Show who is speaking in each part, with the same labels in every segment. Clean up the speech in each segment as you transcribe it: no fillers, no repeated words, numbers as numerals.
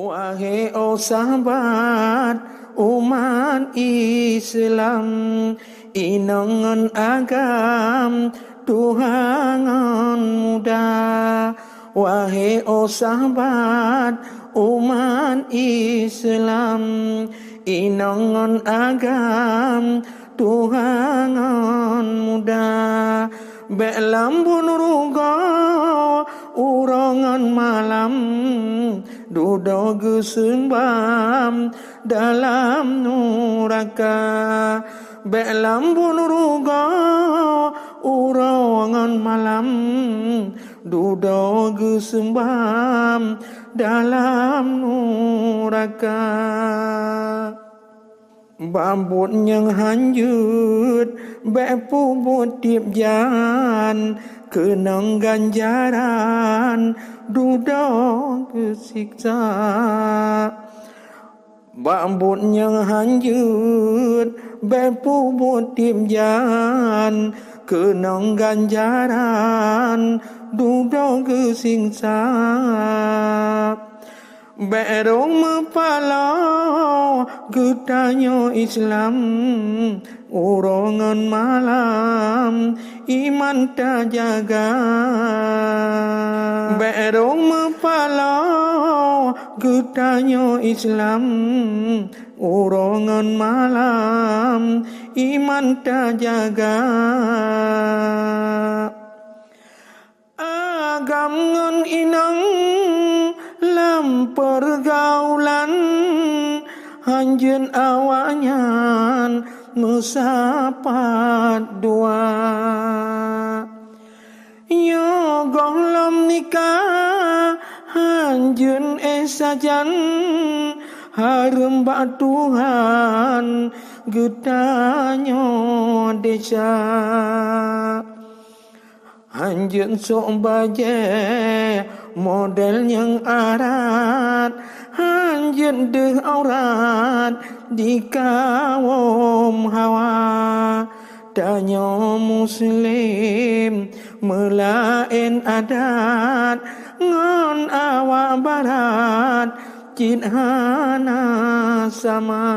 Speaker 1: Wahai sahabat umat Islam, inangan agam Tuhangan muda. Wahai sahabat umat Islam, inangan agam Tuhangan muda. Belambun ruga urangan malam, duduk sembam dalam nuraka. Belambun ruga urangan malam, duduk sembam dalam nuraka. Bambut yang hanyut bepubut tiap jan, kenang ganjaran duduk kesiksa. Bambut yang hanyut bepubut tiap jan, kenang ganjaran duduk kesiksa. Berong mepalau getanya Islam, urangan malam iman tak jaga. Berong mepalau getanya Islam, urangan malam iman tak jaga. Agam ngan inang lam pergaulan, hanjen awanyan musapat dua. Yogoh lam nikah hanjen esajan, harem bak Tuhan getanya desa. Hanjen sok baje model yang arat, hanjen deh aurat di kawom hawa. Tanya muslim melain adat, ngon awak barat cinhana sama.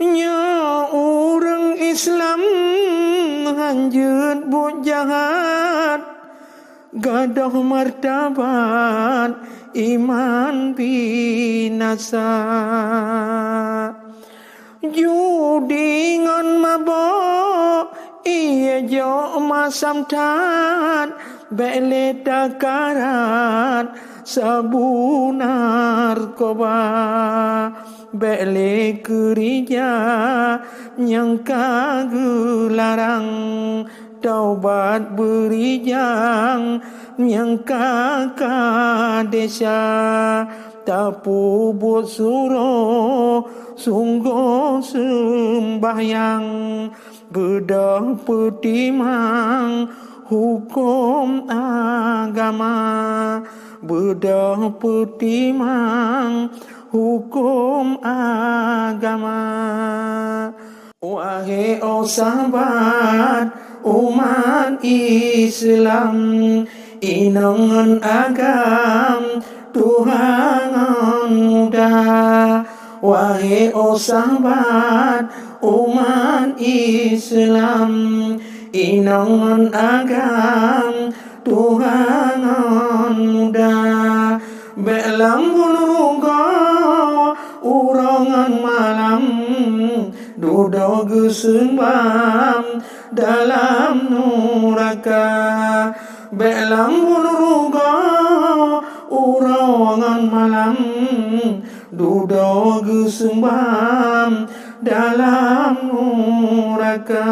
Speaker 1: Nya orang Islam hanjut buat jahat, gadah martabat iman binasa. Judi ngan mabok iya jo masam tat, bele takarat sabu narkoba. Bele kerja yang kagelarang, taubat berijang yang kakak desa. Tapu buat suruh sungguh sembahyang, bedah petimang hukum agama. Bedah petimang hukum agama. Wahai sahabat umat Islam, inangan agam Tuhangan muda. Wahai sahabat umat Islam, inangan agam Tuhangan muda. Belambun ruga urangan malam, duduk sembam dalam nuraka. Belambun ruga urangan malam, duduk sembam dalam nuraka.